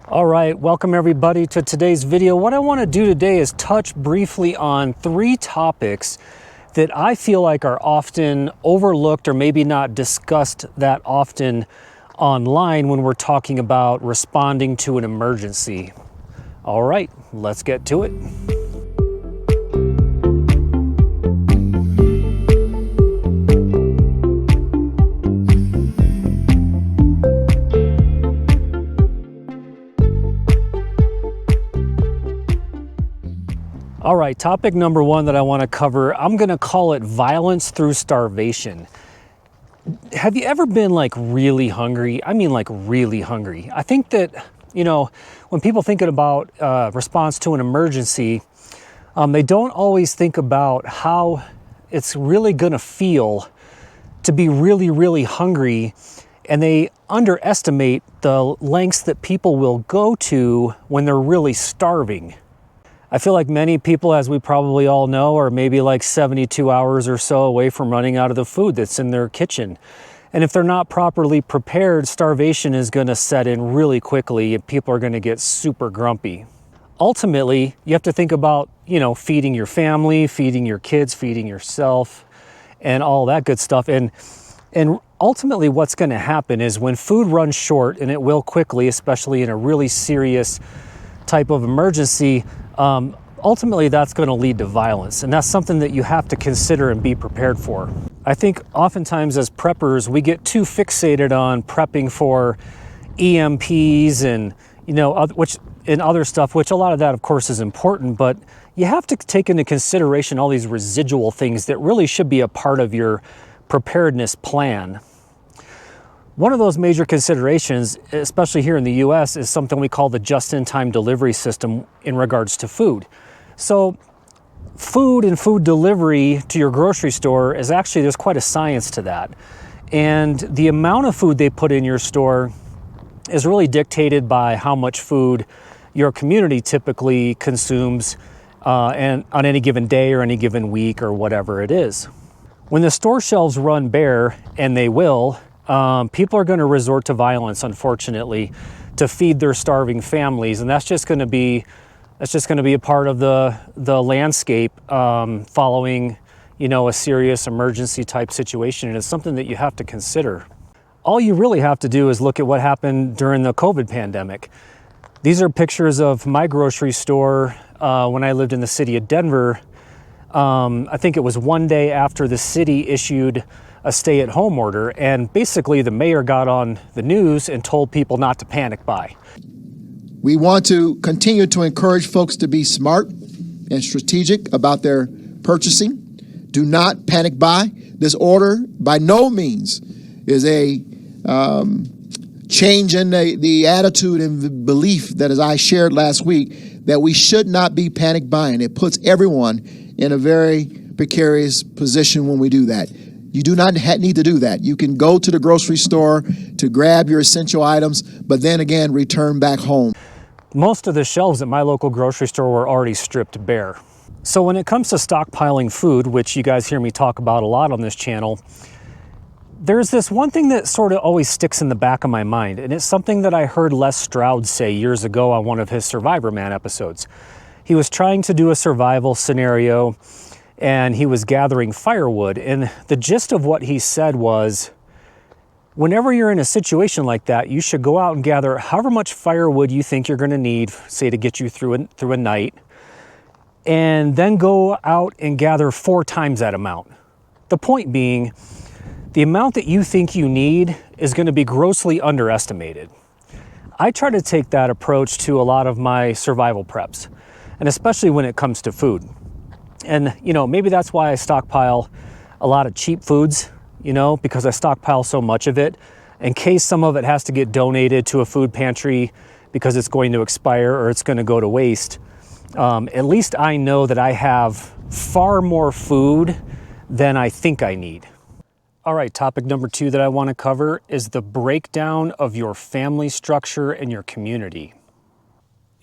All right, welcome everybody to today's video. What I want to do today is touch briefly on three topics that I feel like are often overlooked or maybe not discussed that often online when we're talking about responding to an emergency. All right, let's get to it. All right, topic number one that I want to cover, I'm going to call it violence through starvation. Have you ever been like really hungry? I mean like really hungry. I think that, when people thinking about response to an emergency, they don't always think about how it's really going to feel to be really, really hungry, and they underestimate the lengths that people will go to when they're really starving. I feel like many people, as we probably all know, are maybe like 72 hours or so away from running out of the food that's in their kitchen. And if they're not properly prepared, starvation is going to set in really quickly and people are going to get super grumpy. Ultimately, you have to think about, feeding your family, feeding your kids, feeding yourself, and all that good stuff. And ultimately what's going to happen is when food runs short, and it will quickly, especially in a really serious type of emergency, ultimately that's going to lead to violence, and that's something that you have to consider and be prepared for. I think oftentimes as preppers we get too fixated on prepping for EMPs and other stuff, which a lot of that of course is important, but you have to take into consideration all these residual things that really should be a part of your preparedness plan. One of those major considerations, especially here in the US, is something we call the just-in-time delivery system in regards to food. So food and food delivery to your grocery store is actually, there's quite a science to that. And the amount of food they put in your store is really dictated by how much food your community typically consumes and on any given day or any given week or whatever it is. When the store shelves run bare, and they will, people are going to resort to violence, unfortunately, to feed their starving families, and that's just going to be a part of the landscape following, a serious emergency type situation, and it's something that you have to consider. All you really have to do is look at what happened during the COVID pandemic. These are pictures of my grocery store when I lived in the city of Denver. I think it was one day after the city issued a stay-at-home order, and basically the mayor got on the news and told people not to panic buy. We want to continue to encourage folks to be smart and strategic about their purchasing. Do not panic buy. This order by no means is a change in the attitude and the belief that, as I shared last week, that we should not be panic buying. It puts everyone in a very precarious position when we do that. You do not need to do that. You can go to the grocery store to grab your essential items, but then again, return back home. Most of the shelves at my local grocery store were already stripped bare. So when it comes to stockpiling food, which you guys hear me talk about a lot on this channel, there's this one thing that sort of always sticks in the back of my mind, and it's something that I heard Les Stroud say years ago on one of his Survivor Man episodes. He was trying to do a survival scenario, and he was gathering firewood, and the gist of what he said was, whenever you're in a situation like that, you should go out and gather however much firewood you think you're going to need, say to get you through a night, and then go out and gather 4 times that amount. The point being, the amount that you think you need is going to be grossly underestimated. I try to take that approach to a lot of my survival preps, and especially when it comes to food. And, maybe that's why I stockpile a lot of cheap foods, because I stockpile so much of it in case some of it has to get donated to a food pantry because it's going to expire or it's going to go to waste. At least I know that I have far more food than I think I need. All right, topic number 2 that I want to cover is the breakdown of your family structure and your community.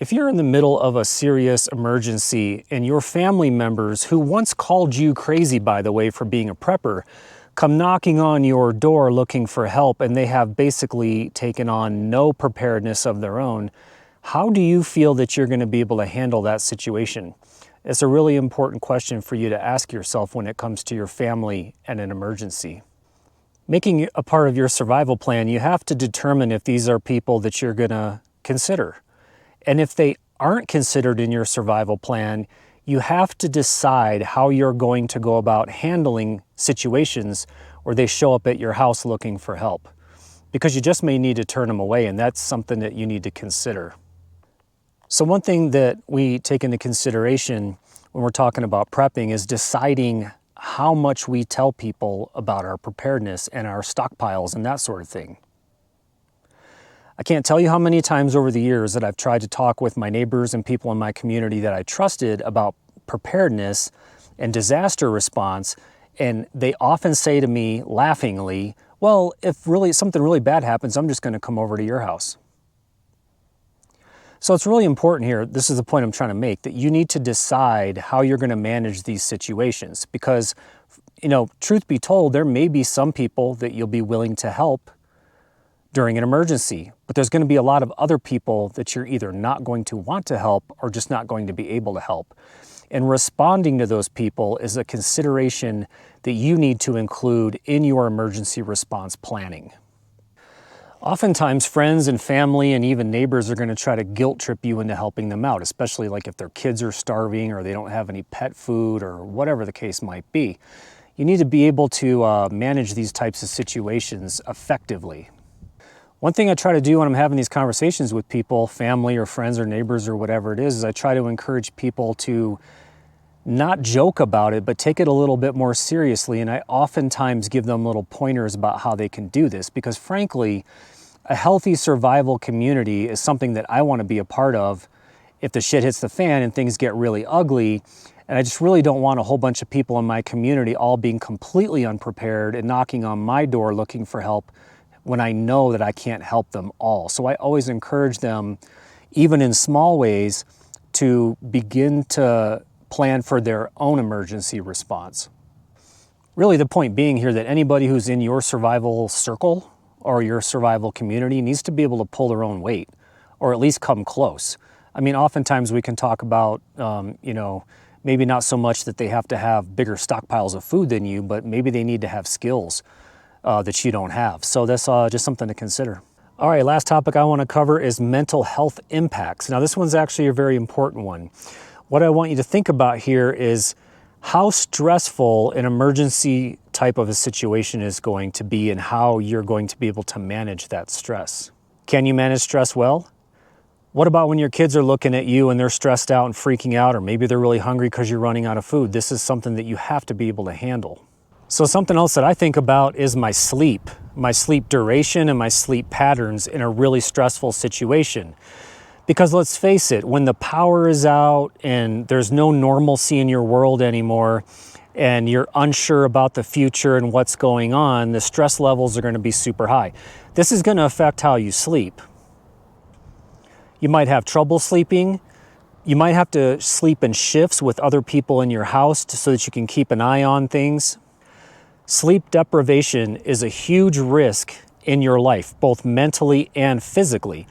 If you're in the middle of a serious emergency and your family members, who once called you crazy, by the way, for being a prepper, come knocking on your door looking for help, and they have basically taken on no preparedness of their own, How do you feel that you're going to be able to handle that situation? It's a really important question for you to ask yourself when it comes to your family and an emergency. Making a part of your survival plan, you have to determine if these are people that you're going to consider. And if they aren't considered in your survival plan, you have to decide how you're going to go about handling situations where they show up at your house looking for help. Because you just may need to turn them away, and that's something that you need to consider. So one thing that we take into consideration when we're talking about prepping is deciding how much we tell people about our preparedness and our stockpiles and that sort of thing. I can't tell you how many times over the years that I've tried to talk with my neighbors and people in my community that I trusted about preparedness and disaster response, and they often say to me laughingly, well, if really something really bad happens, I'm just going to come over to your house. So it's really important here, this is the point I'm trying to make, that you need to decide how you're going to manage these situations because, truth be told, there may be some people that you'll be willing to help during an emergency, but there's going to be a lot of other people that you're either not going to want to help or just not going to be able to help. And responding to those people is a consideration that you need to include in your emergency response planning. Oftentimes, friends and family and even neighbors are going to try to guilt trip you into helping them out, especially like if their kids are starving or they don't have any pet food or whatever the case might be. You need to be able to manage these types of situations effectively. One thing I try to do when I'm having these conversations with people, family or friends or neighbors or whatever it is I try to encourage people to not joke about it, but take it a little bit more seriously. And I oftentimes give them little pointers about how they can do this because frankly, a healthy survival community is something that I want to be a part of if the shit hits the fan and things get really ugly. And I just really don't want a whole bunch of people in my community all being completely unprepared and knocking on my door looking for help when I know that I can't help them all. So I always encourage them, even in small ways, to begin to plan for their own emergency response. Really the point being here that anybody who's in your survival circle or your survival community needs to be able to pull their own weight or at least come close. I mean, oftentimes we can talk about, maybe not so much that they have to have bigger stockpiles of food than you, but maybe they need to have skills that you don't have. So that's just something to consider. All right, last topic I want to cover is mental health impacts. Now this one's actually a very important one. What I want you to think about here is how stressful an emergency type of a situation is going to be and how you're going to be able to manage that stress. Can you manage stress well? What about when your kids are looking at you and they're stressed out and freaking out, or maybe they're really hungry because you're running out of food? This is something that you have to be able to handle. So something else that I think about is my sleep duration and my sleep patterns in a really stressful situation. Because let's face it, when the power is out and there's no normalcy in your world anymore and you're unsure about the future and what's going on, the stress levels are going to be super high. This is going to affect how you sleep. You might have trouble sleeping. You might have to sleep in shifts with other people in your house so that you can keep an eye on things. Sleep deprivation is a huge risk in your life, both mentally and physically.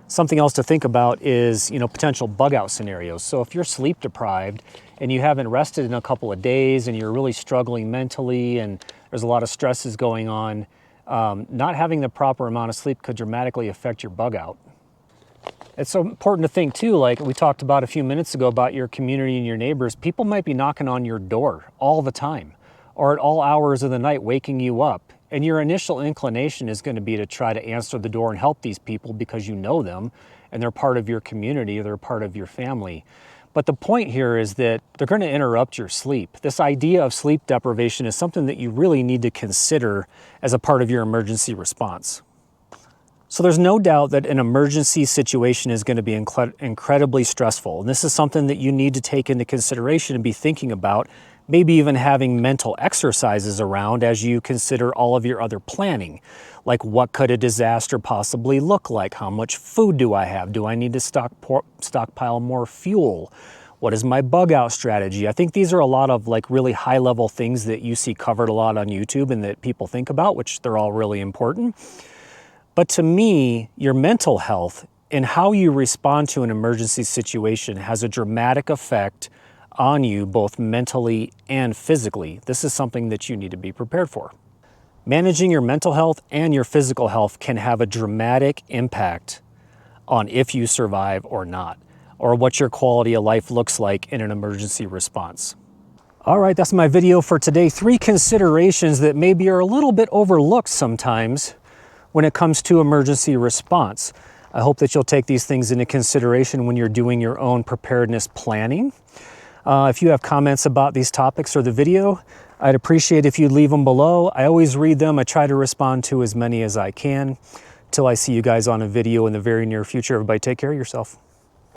Something else to think about is, potential bug out scenarios. So if you're sleep deprived and you haven't rested in a couple of days and you're really struggling mentally and there's a lot of stresses going on, not having the proper amount of sleep could dramatically affect your bug out. It's so important to think too, like we talked about a few minutes ago about your community and your neighbors. People might be knocking on your door all the time or at all hours of the night waking you up. And your initial inclination is going to be to try to answer the door and help these people because you know them and they're part of your community, they're part of your family. But the point here is that they're going to interrupt your sleep. This idea of sleep deprivation is something that you really need to consider as a part of your emergency response. So there's no doubt that an emergency situation is going to be incredibly stressful. And this is something that you need to take into consideration and be thinking about, maybe even having mental exercises around as you consider all of your other planning. Like, what could a disaster possibly look like? How much food do I have? Do I need to stockpile more fuel? What is my bug out strategy? I think these are a lot of really high level things that you see covered a lot on YouTube and that people think about, which they're all really important. But to me, your mental health and how you respond to an emergency situation has a dramatic effect on you both mentally and physically. This is something that you need to be prepared for. Managing your mental health and your physical health can have a dramatic impact on if you survive or not, or what your quality of life looks like in an emergency response. All right, that's my video for today. 3 considerations that maybe are a little bit overlooked sometimes when it comes to emergency response. I hope that you'll take these things into consideration when you're doing your own preparedness planning. If you have comments about these topics or the video, I'd appreciate if you'd leave them below. I always read them. I try to respond to as many as I can. Till I see you guys on a video in the very near future, everybody take care of yourself.